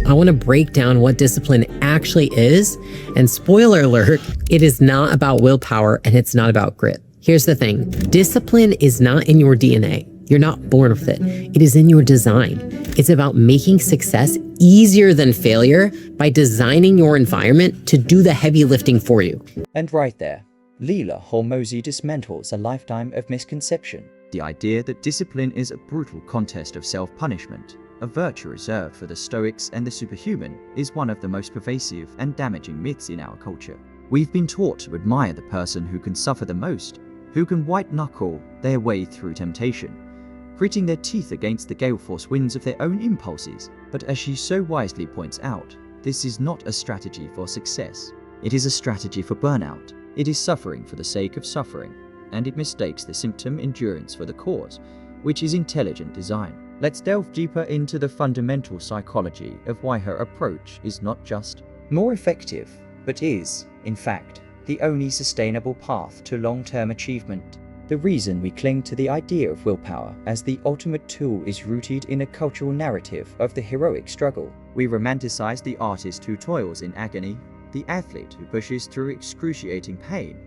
I want to break down what discipline actually is. And spoiler alert, it is not about willpower and it's not about grit. Here's the thing. Discipline is not in your DNA. You're not born with it. It is in your design. It's about making success easier than failure by designing your environment to do the heavy lifting for you. And right there, Leila Hormozi dismantles a lifetime of misconception. The idea that discipline is a brutal contest of self-punishment, a virtue reserved for the Stoics and the superhuman, is one of the most pervasive and damaging myths in our culture. We've been taught to admire the person who can suffer the most, who can white-knuckle their way through temptation, gritting their teeth against the gale-force winds of their own impulses. But as she so wisely points out, this is not a strategy for success. It is a strategy for burnout. It is suffering for the sake of suffering, and it mistakes the symptom endurance for the cause, which is intelligent design. Let's delve deeper into the fundamental psychology of why her approach is not just more effective, but is, in fact, the only sustainable path to long-term achievement. The reason we cling to the idea of willpower as the ultimate tool is rooted in a cultural narrative of the heroic struggle. We romanticize the artist who toils in agony, the athlete who pushes through excruciating pain,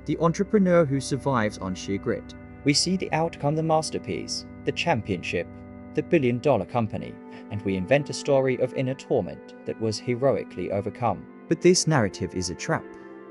the entrepreneur who survives on sheer grit. We see the outcome, the masterpiece, the championship, the billion-dollar company, and we invent a story of inner torment that was heroically overcome. But this narrative is a trap,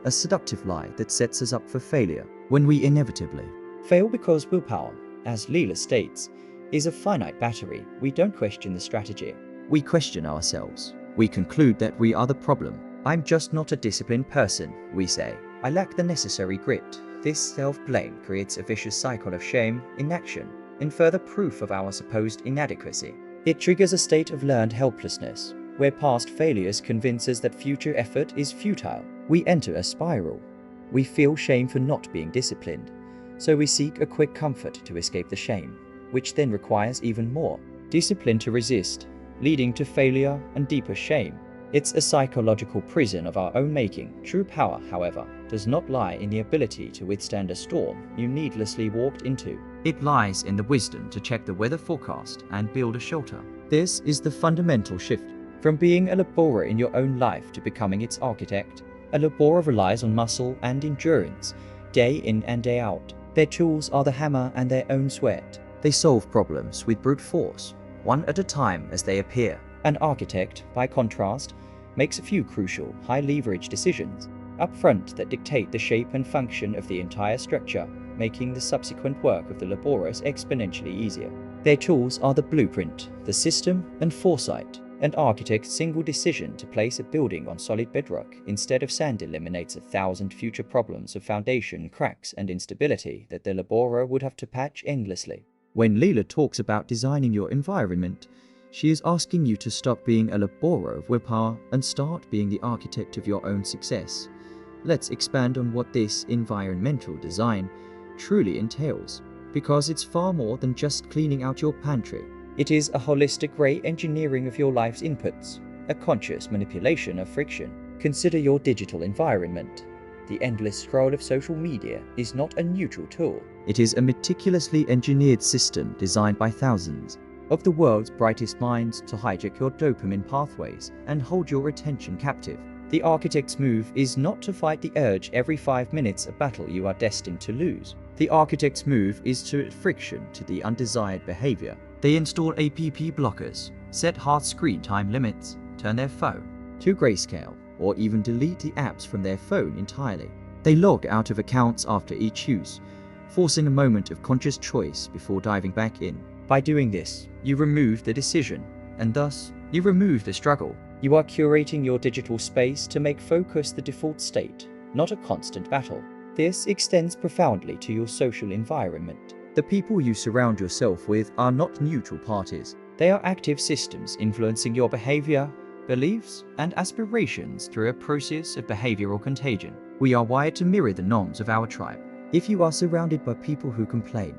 a seductive lie that sets us up for failure when we inevitably fail because willpower, as Leila states, is a finite battery. We don't question the strategy. We question ourselves. We conclude that we are the problem. I'm just not a disciplined person, we say. I lack the necessary grit. This self-blame creates a vicious cycle of shame, inaction, and further proof of our supposed inadequacy. It triggers a state of learned helplessness, where past failures convince us that future effort is futile. We enter a spiral. We feel shame for not being disciplined, so we seek a quick comfort to escape the shame, which then requires even more discipline to resist, leading to failure and deeper shame. It's a psychological prison of our own making. True power, however, does not lie in the ability to withstand a storm you needlessly walked into. It lies in the wisdom to check the weather forecast and build a shelter. This is the fundamental shift. From being a laborer in your own life to becoming its architect, a laborer relies on muscle and endurance, day in and day out. Their tools are the hammer and their own sweat. They solve problems with brute force, one at a time as they appear. An architect, by contrast, makes a few crucial, high-leverage decisions up front that dictate the shape and function of the entire structure, making the subsequent work of the laborers exponentially easier. Their tools are the blueprint, the system, and foresight. An architect's single decision to place a building on solid bedrock instead of sand eliminates 1,000 future problems of foundation cracks and instability that the laborer would have to patch endlessly. When Leila talks about designing your environment, she is asking you to stop being a laborer of willpower and start being the architect of your own success. Let's expand on what this environmental design truly entails, because it's far more than just cleaning out your pantry. It is a holistic re-engineering of your life's inputs, a conscious manipulation of friction. Consider your digital environment. The endless scroll of social media is not a neutral tool. It is a meticulously engineered system designed by thousands of the world's brightest minds to hijack your dopamine pathways and hold your attention captive. The architect's move is not to fight the urge every 5 minutes, a battle you are destined to lose. The architect's move is to add friction to the undesired behavior. They install app blockers, set hard screen time limits, turn their phone to grayscale, or even delete the apps from their phone entirely. They log out of accounts after each use, forcing a moment of conscious choice before diving back in. By doing this, you remove the decision, and thus, you remove the struggle. You are curating your digital space to make focus the default state, not a constant battle. This extends profoundly to your social environment. The people you surround yourself with are not neutral parties. They are active systems influencing your behavior, beliefs, and aspirations through a process of behavioral contagion. We are wired to mirror the norms of our tribe. If you are surrounded by people who complain,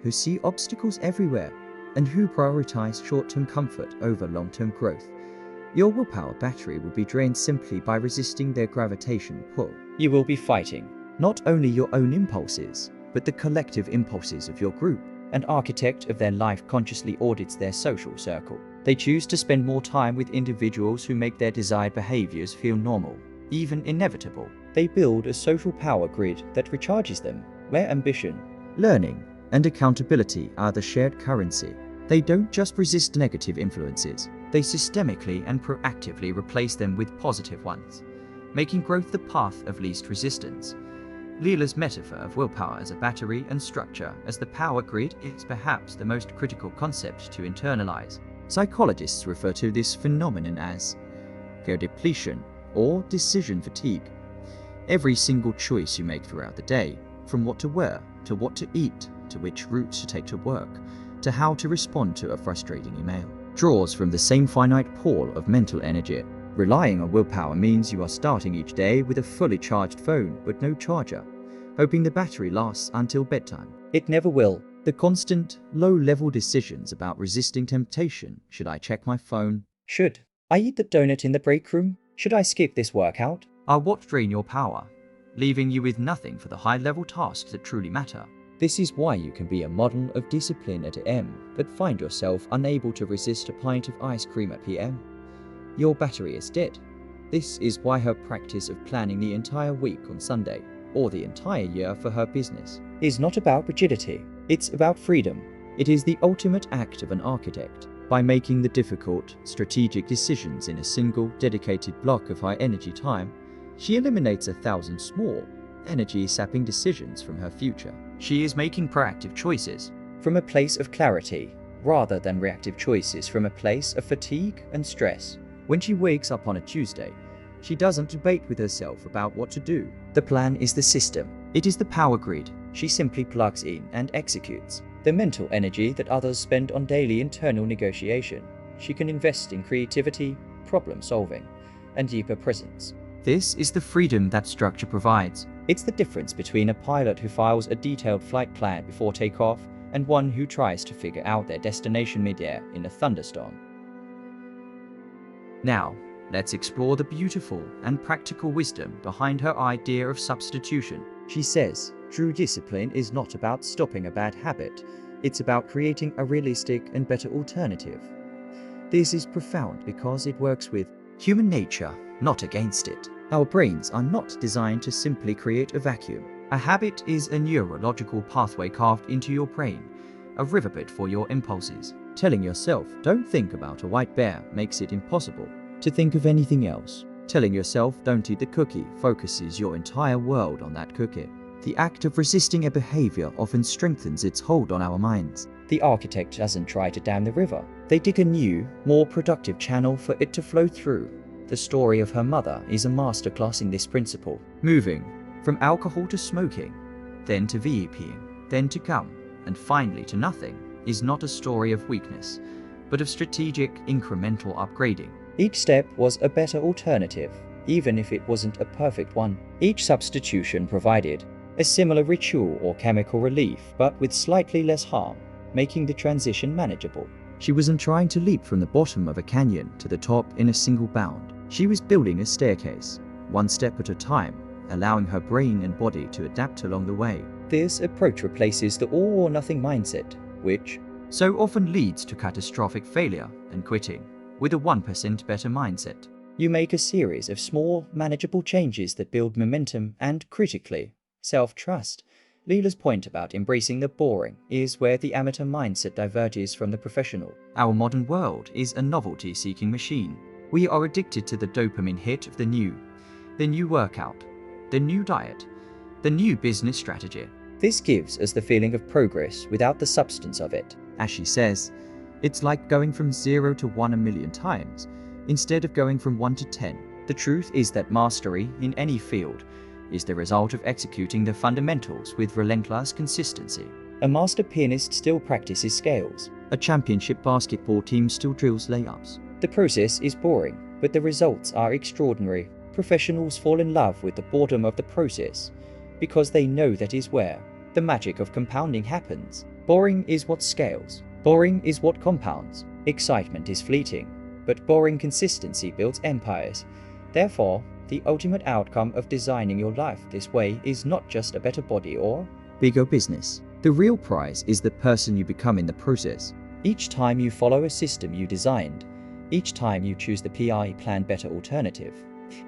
who see obstacles everywhere, and who prioritize short-term comfort over long-term growth, your willpower battery will be drained simply by resisting their gravitational pull. You will be fighting not only your own impulses, but the collective impulses of your group. An architect of their life consciously audits their social circle. They choose to spend more time with individuals who make their desired behaviors feel normal, even inevitable. They build a social power grid that recharges them, where ambition, Learning and accountability are the shared currency. They don't just resist negative influences, they systemically and proactively replace them with positive ones, making growth the path of least resistance. Leila's metaphor of willpower as a battery and structure as the power grid is perhaps the most critical concept to internalize. Psychologists refer to this phenomenon as fear depletion or decision fatigue. Every single choice you make throughout the day, from what to wear, to what to eat, to which route to take to work, to how to respond to a frustrating email, draws from the same finite pool of mental energy. Relying on willpower means you are starting each day with a fully charged phone but no charger, hoping the battery lasts until bedtime. It never will. The constant, low-level decisions about resisting temptation. Should I check my phone? Should I eat the donut in the break room? Should I skip this workout? Are what drain your power, leaving you with nothing for the high-level tasks that truly matter. This is why you can be a model of discipline at AM, but find yourself unable to resist a pint of ice cream at PM. Your battery is dead. This is why her practice of planning the entire week on Sunday, or the entire year for her business, is not about rigidity. It's about freedom. It is the ultimate act of an architect. By making the difficult, strategic decisions in a single, dedicated block of high-energy time, she eliminates 1,000 small, energy-sapping decisions from her future. She is making proactive choices from a place of clarity, rather than reactive choices from a place of fatigue and stress. When she wakes up on a Tuesday, she doesn't debate with herself about what to do. The plan is the system. It is the power grid. She simply plugs in and executes. The mental energy that others spend on daily internal negotiation, she can invest in creativity, problem solving, and deeper presence. This is the freedom that structure provides. It's the difference between a pilot who files a detailed flight plan before takeoff and one who tries to figure out their destination midair in a thunderstorm. Now, let's explore the beautiful and practical wisdom behind her idea of substitution. She says, true discipline is not about stopping a bad habit, it's about creating a realistic and better alternative. This is profound because it works with human nature, not against it. Our brains are not designed to simply create a vacuum. A habit is a neurological pathway carved into your brain, a riverbed for your impulses. Telling yourself, don't think about a white bear, makes it impossible to think of anything else. Telling yourself, don't eat the cookie, focuses your entire world on that cookie. The act of resisting a behavior often strengthens its hold on our minds. The architect doesn't try to dam the river. They dig a new, more productive channel for it to flow through. The story of her mother is a masterclass in this principle. Moving from alcohol to smoking, then to VEPing, then to gum, and finally to nothing, is not a story of weakness, but of strategic, incremental upgrading. Each step was a better alternative, even if it wasn't a perfect one. Each substitution provided a similar ritual or chemical relief, but with slightly less harm, making the transition manageable. She wasn't trying to leap from the bottom of a canyon to the top in a single bound. She was building a staircase, one step at a time, allowing her brain and body to adapt along the way. This approach replaces the all or nothing mindset, which so often leads to catastrophic failure and quitting, with a 1% better mindset. You make a series of small, manageable changes that build momentum and, critically, self-trust. Leila's point about embracing the boring is where the amateur mindset diverges from the professional. Our modern world is a novelty-seeking machine. We are addicted to the dopamine hit of the new workout, the new diet, the new business strategy. This gives us the feeling of progress without the substance of it. As she says, it's like going from 0 to 1 a million times, instead of going from 1 to 10. The truth is that mastery in any field is the result of executing the fundamentals with relentless consistency. A master pianist still practices scales. A championship basketball team still drills layups. The process is boring, but the results are extraordinary. Professionals fall in love with the boredom of the process because they know that is where the magic of compounding happens. Boring is what scales. Boring is what compounds. Excitement is fleeting, but boring consistency builds empires. Therefore, the ultimate outcome of designing your life this way is not just a better body or bigger business. The real prize is the person you become in the process. Each time you follow a system you designed, each time you choose the PI plan better alternative,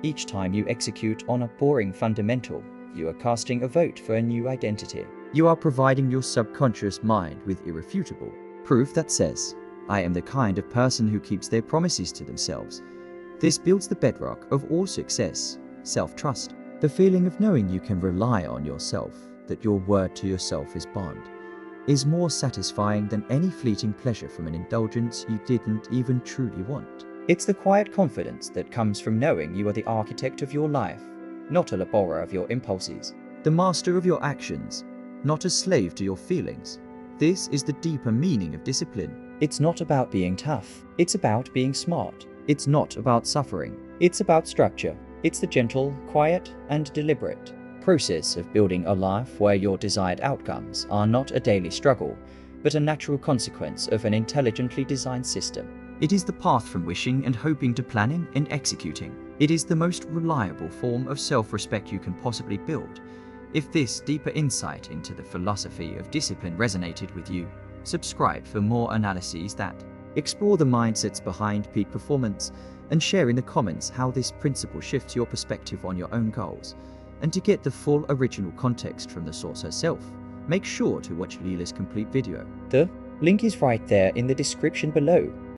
each time you execute on a boring fundamental, you are casting a vote for a new identity. You are providing your subconscious mind with irrefutable proof that says, I am the kind of person who keeps their promises to themselves. This builds the bedrock of all success, self-trust. The feeling of knowing you can rely on yourself, that your word to yourself is bond, is more satisfying than any fleeting pleasure from an indulgence you didn't even truly want. It's the quiet confidence that comes from knowing you are the architect of your life, not a laborer of your impulses. The master of your actions, not a slave to your feelings. This is the deeper meaning of discipline. It's not about being tough, it's about being smart. It's not about suffering. It's about structure. It's the gentle, quiet, and deliberate process of building a life where your desired outcomes are not a daily struggle, but a natural consequence of an intelligently designed system. It is the path from wishing and hoping to planning and executing. It is the most reliable form of self-respect you can possibly build. If this deeper insight into the philosophy of discipline resonated with you, subscribe for more analyses that explore the mindsets behind peak performance, and share in the comments how this principle shifts your perspective on your own goals. And to get the full original context from the source herself, make sure to watch Leila's complete video. The link is right there in the description below.